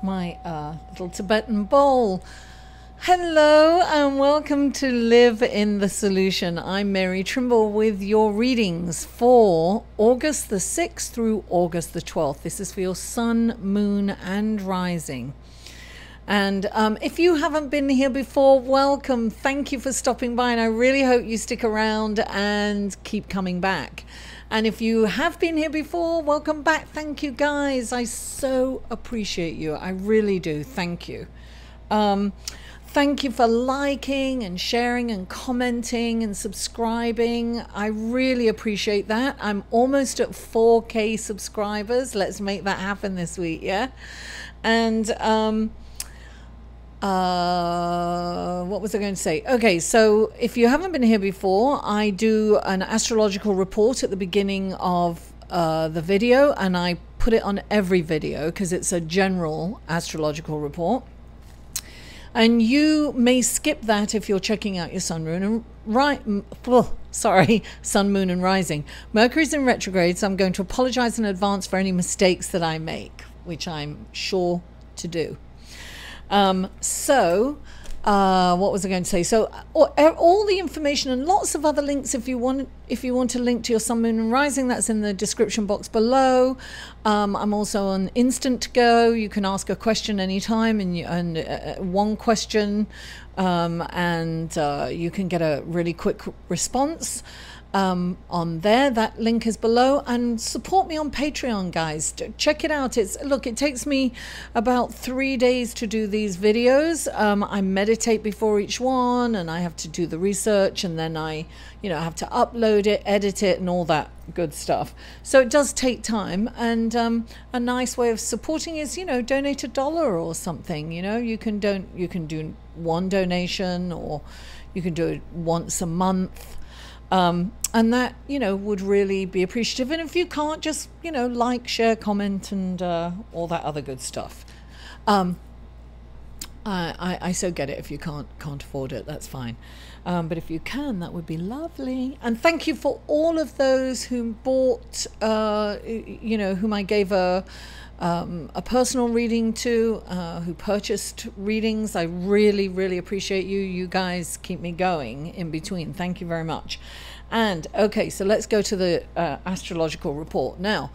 My little Tibetan bowl. Hello and welcome to Live in the Solution. I'm Mary Trimble with your readings for August the 6th through August the 12th. This is for your sun, moon and rising. And if you haven't been here before, welcome. Thank you for stopping by, and I really hope you stick around and keep coming back. And if you have been here before, welcome back. Thank you, guys. I so appreciate you. I really do. Thank you. Thank you for liking and sharing and commenting and subscribing. I really appreciate that. I'm almost at 4K subscribers. Let's make that happen this week, yeah? And what was I going to say? Okay, so if you haven't been here before, I do an astrological report at the beginning of the video, and I put it on every video because it's a general astrological report. And you may skip that if you're checking out your sun, moon, and sun, moon, and rising. Mercury's in retrograde, so I'm going to apologize in advance for any mistakes that I make, which I'm sure to do. What was I going to say? So all the information and lots of other links, if you want to link to your sun, moon and rising, that's in the description box below. I'm also on Instant Go. You can ask a question anytime, and one question, and you can get a really quick response on there. That link is below. And support me on Patreon, guys. Check it out. It takes me about 3 days to do these videos. I meditate before each one, and I have to do the research, and then I have to upload it, edit it, and all that good stuff. So it does take time, and a nice way of supporting is donate $1 or something. You can do one donation, or you can do it once a month. And that, would really be appreciative. And if you can't, just, like, share, comment, and all that other good stuff. I so get it. If you can't afford it, that's fine. But if you can, that would be lovely. And thank you for all of those who bought, whom I gave a personal reading to, who purchased readings. I really, really appreciate you. You guys keep me going in between. Thank you very much. And okay, so let's go to the astrological report now.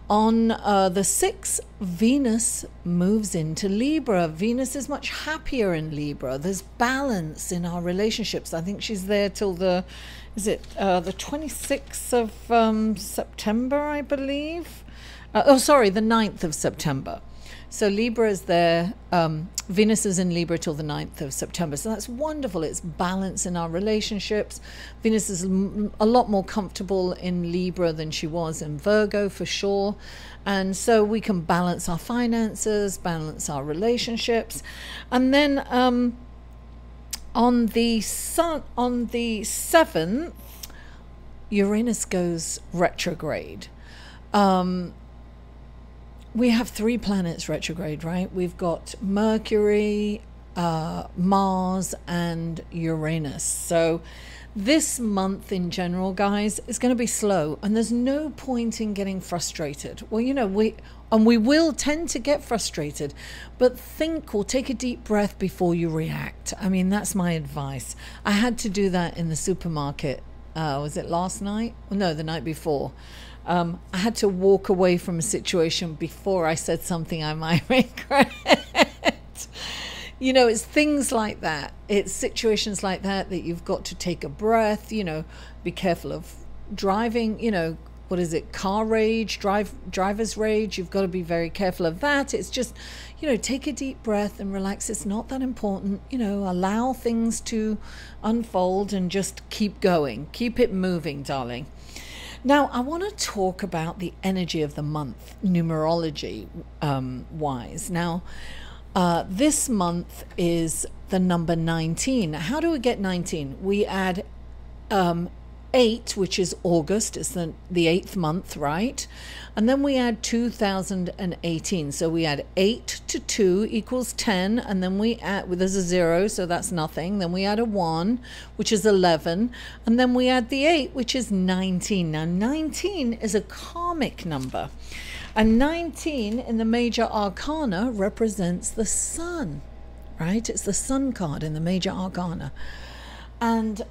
On the 6th, Venus moves into Libra. Venus is much happier in Libra. There's balance in our relationships. I think she's there till the 26th of September, I believe. The 9th of September. So Libra is there. Venus is in Libra till the 9th of September. So that's wonderful. It's balance in our relationships. Venus is a lot more comfortable in Libra than she was in Virgo, for sure. And so we can balance our finances, balance our relationships. And then on the 7th, Uranus goes retrograde. We have 3 planets retrograde, right? We've got Mercury, Mars, and Uranus. So this month in general, guys, is going to be slow, and there's no point in getting frustrated. Well, we will tend to get frustrated, but think or take a deep breath before you react. I mean, that's my advice. I had to do that in the supermarket. Was it last night? No, the night before. I had to walk away from a situation before I said something I might regret. It's things like that. It's situations like that you've got to take a breath, be careful of driving, what is it? Car rage, driver's rage. You've got to be very careful of that. It's just, take a deep breath and relax. It's not that important. Allow things to unfold and just keep going. Keep it moving, darling. Now, I want to talk about the energy of the month, numerology wise. Now, this month is the number 19. How do we get 19? We add 8, which is August, it's the 8th month, right? And then we add 2018. So we add 8 to 2 equals 10, and then we add, well, there's a 0, so that's nothing. Then we add a 1, which is 11, and then we add the 8, which is 19. Now 19 is a karmic number, and 19 in the major arcana represents the sun, right? It's the sun card in the major arcana. And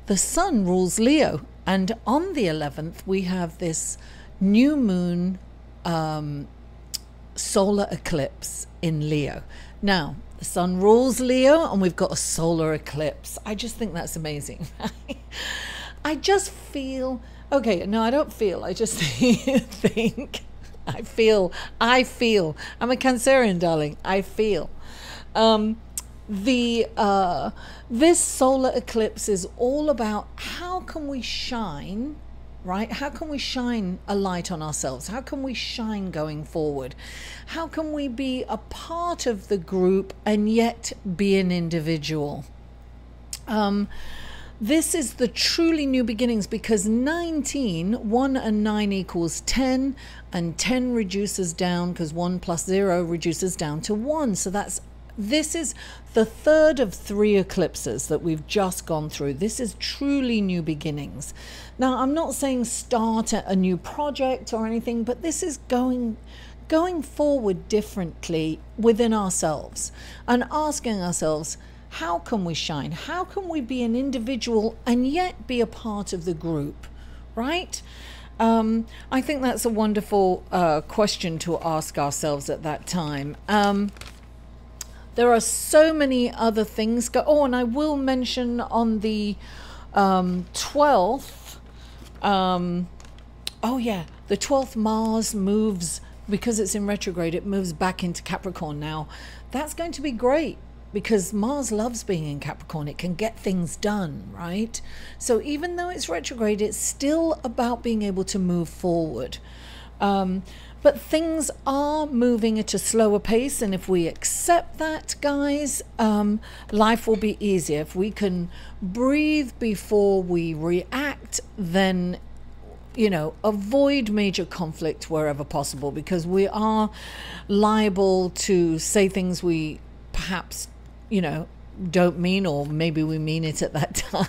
the sun rules Leo, and on the 11th we have this new moon solar eclipse in Leo. Now the sun rules Leo and we've got a solar eclipse. I just think that's amazing. I just feel, okay, no, I don't feel, I just think, I feel, I'm a Cancerian, darling, I feel. This solar eclipse is all about how can we shine, right? How can we shine a light on ourselves? How can we shine going forward? How can we be a part of the group and yet be an individual? This is the truly new beginnings, because 19, 1 and 9 equals 10, and 10 reduces down because 1 plus 0 reduces down to 1. So this is the third of 3 eclipses that we've just gone through. This is truly new beginnings. Now, I'm not saying start a new project or anything, but this is going forward differently within ourselves and asking ourselves, how can we shine? How can we be an individual and yet be a part of the group, right? I think that's a wonderful question to ask ourselves at that time. There are so many other things and I will mention on the 12th, the 12th Mars moves, because it's in retrograde, it moves back into Capricorn. Now, that's going to be great because Mars loves being in Capricorn. It can get things done, right? So even though it's retrograde, it's still about being able to move forward. But things are moving at a slower pace, and if we accept that, guys, life will be easier. If we can breathe before we react, then, you know, avoid major conflict wherever possible, because we are liable to say things we perhaps, you know, don't mean, or maybe we mean it at that time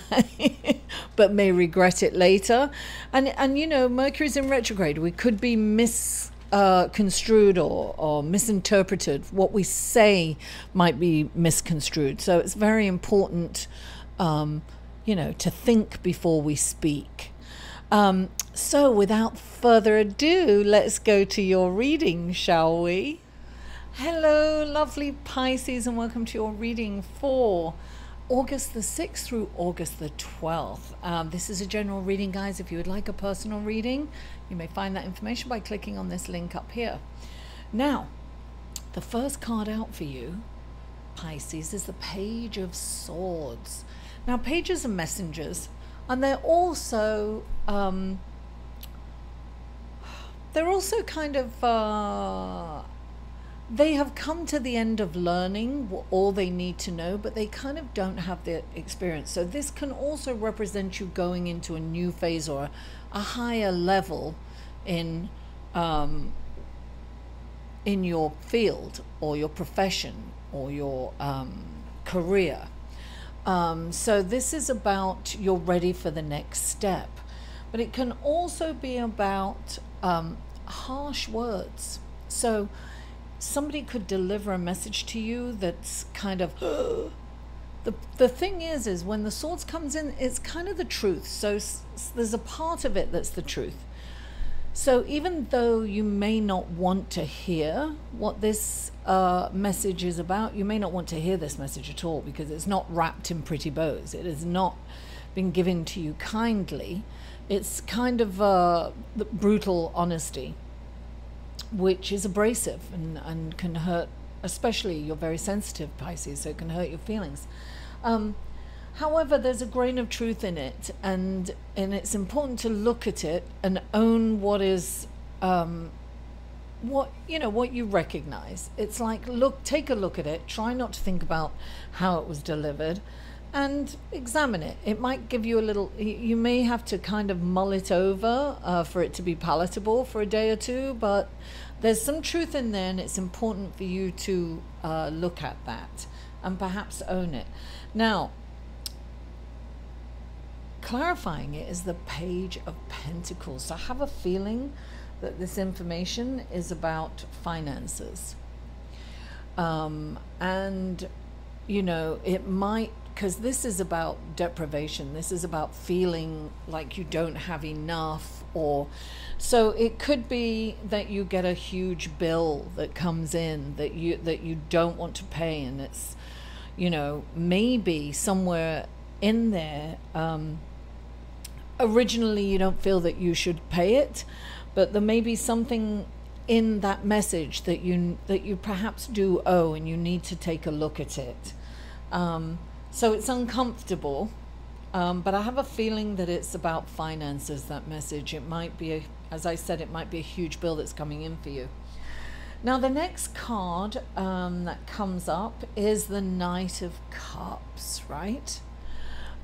but may regret it later. And you know, Mercury's in retrograde. We could be misconstrued or misinterpreted. What we say might be misconstrued. So it's very important, you know, to think before we speak. So without further ado, let's go to your reading, shall we? Hello, lovely Pisces, and welcome to your reading for August the 6th through August the 12th. This is a general reading, guys. If you would like a personal reading, you may find that information by clicking on this link up here. Now, the first card out for you, Pisces, is the Page of Swords. Now, pages are messengers, and they're also kind of they have come to the end of learning all they need to know, but they kind of don't have the experience. So this can also represent you going into a new phase or a higher level in your field or your profession or your career. So this is about you're ready for the next step, but it can also be about harsh words. So somebody could deliver a message to you that's kind of the thing is when the swords comes in, it's kind of the truth. So there's a part of it that's the truth. So even though you may not want to hear what this message is about, you may not want to hear this message at all, because it's not wrapped in pretty bows. It has not been given to you kindly. It's kind of the brutal honesty, which is abrasive and can hurt, especially you're very sensitive, Pisces, so it can hurt your feelings. However, there's a grain of truth in it, and it's important to look at it and own what is what you recognize. It's like, take a look at it, try not to think about how it was delivered, and examine it. It might give you a little, you may have to kind of mull it over for it to be palatable for a day or two, but there's some truth in there, and it's important for you to look at that and perhaps own it. Now, clarifying it is the Page of Pentacles. So I have a feeling that this information is about finances. And, you know, it might, because this is about deprivation. This is about feeling like you don't have enough, or so it could be that you get a huge bill that comes in that you don't want to pay, and it's, you know, maybe somewhere in there, originally you don't feel that you should pay it, but there may be something in that message that you perhaps do owe, and you need to take a look at it. So it's uncomfortable, but I have a feeling that it's about finances, that message. It might be, as I said, it might be a huge bill that's coming in for you. Now, the next card that comes up is the Knight of Cups, right?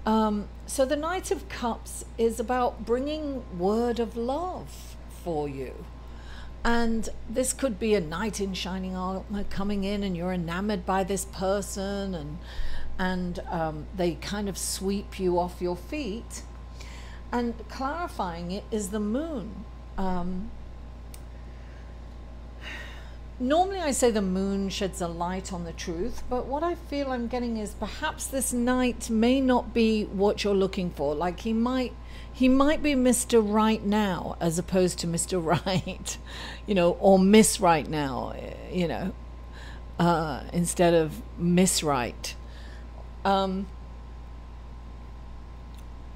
So the Knight of Cups is about bringing word of love for you. And this could be a knight in shining armor coming in, and you're enamored by this person, and they kind of sweep you off your feet. And clarifying it is the Moon. Normally I say the moon sheds a light on the truth, but what I feel I'm getting is perhaps this knight may not be what you're looking for. Like he might be Mr. Right Now as opposed to Mr. Right, you know, or Miss Right Now, you know, instead of Miss Right.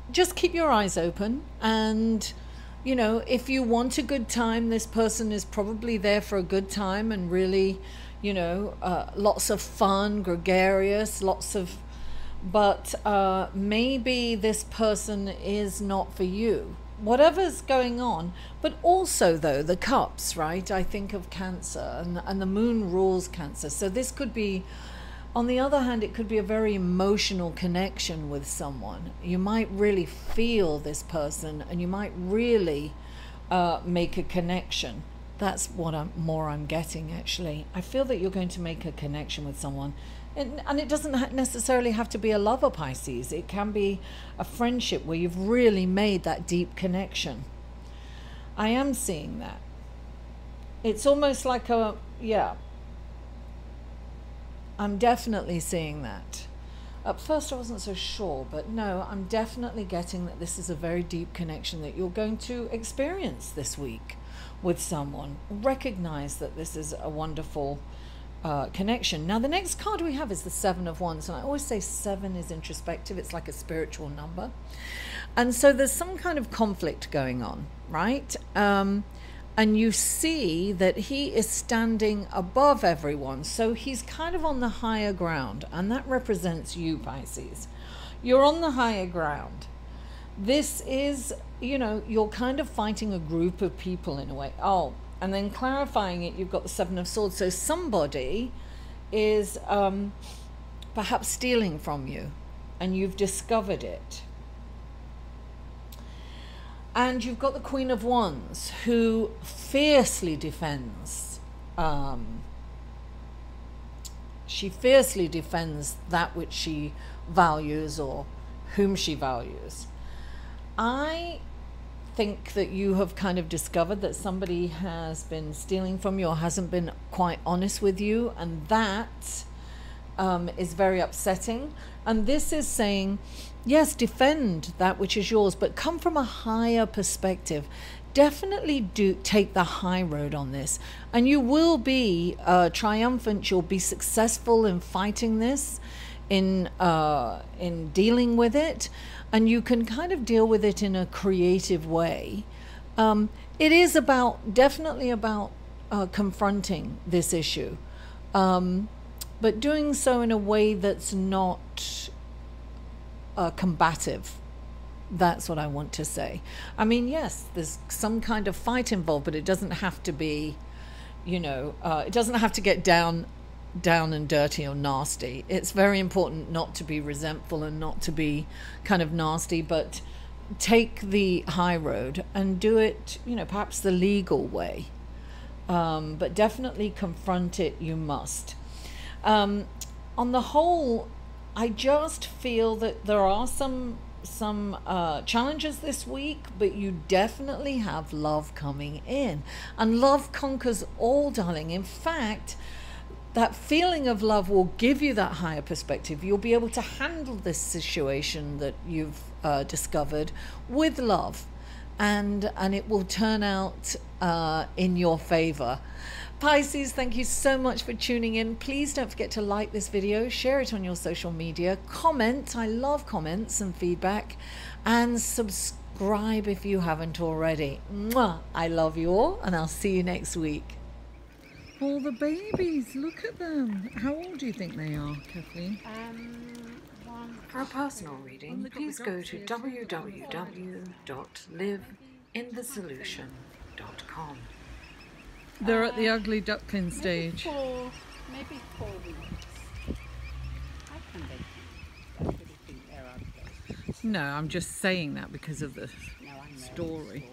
Just keep your eyes open, and you know, if you want a good time, this person is probably there for a good time, and really, you know, lots of fun, gregarious, but maybe this person is not for you, whatever's going on. But also, though, the cups, right? I think of Cancer, and the moon rules Cancer. So this could be, on the other hand, it could be a very emotional connection with someone. You might really feel this person, and you might really make a connection. That's what I'm getting, actually. I feel that you're going to make a connection with someone. And it doesn't necessarily have to be a lover, Pisces. It can be a friendship where you've really made that deep connection. I am seeing that. It's almost like I'm definitely seeing that. At first I wasn't so sure, but no, I'm definitely getting that this is a very deep connection that you're going to experience this week with someone. Recognize that this is a wonderful connection. Now, the next card we have is the Seven of Wands, and I always say 7 is introspective. It's like a spiritual number. And so there's some kind of conflict going on, right? And you see that he is standing above everyone. So he's kind of on the higher ground. And that represents you, Pisces. You're on the higher ground. This is, you know, you're kind of fighting a group of people in a way. Oh, and then clarifying it, you've got the Seven of Swords. So somebody is perhaps stealing from you, and you've discovered it. And you've got the Queen of Wands, who fiercely defends. She fiercely defends that which she values, or whom she values. I think that you have kind of discovered that somebody has been stealing from you, or hasn't been quite honest with you, and that is very upsetting. And this is saying, yes, defend that which is yours, but come from a higher perspective. Definitely do take the high road on this, and you will be triumphant. You'll be successful in fighting this, in dealing with it, and you can kind of deal with it in a creative way. It is definitely about confronting this issue, but doing so in a way that's not combative. That's what I want to say. I mean, yes, there's some kind of fight involved, but it doesn't have to be, you know, it doesn't have to get down down and dirty or nasty. It's very important not to be resentful and not to be kind of nasty, but take the high road and do it, perhaps the legal way. But definitely confront it, you must. On the whole, I just feel that there are some challenges this week, but you definitely have love coming in. And love conquers all, darling. In fact, that feeling of love will give you that higher perspective. You'll be able to handle this situation that you've discovered with love, and it will turn out in your favor. Pisces, thank you so much for tuning in. Please don't forget to like this video, share it on your social media, comment. I love comments and feedback, and subscribe if you haven't already. Mwah! I love you all, and I'll see you next week. All the babies, look at them. How old do you think they are, Kathleen? For a personal reading, please go to www.liveinthesolution.com. They're at the ugly duckling stage. Maybe 4 weeks. I can think they're ugly. No, I'm just saying that because of the story.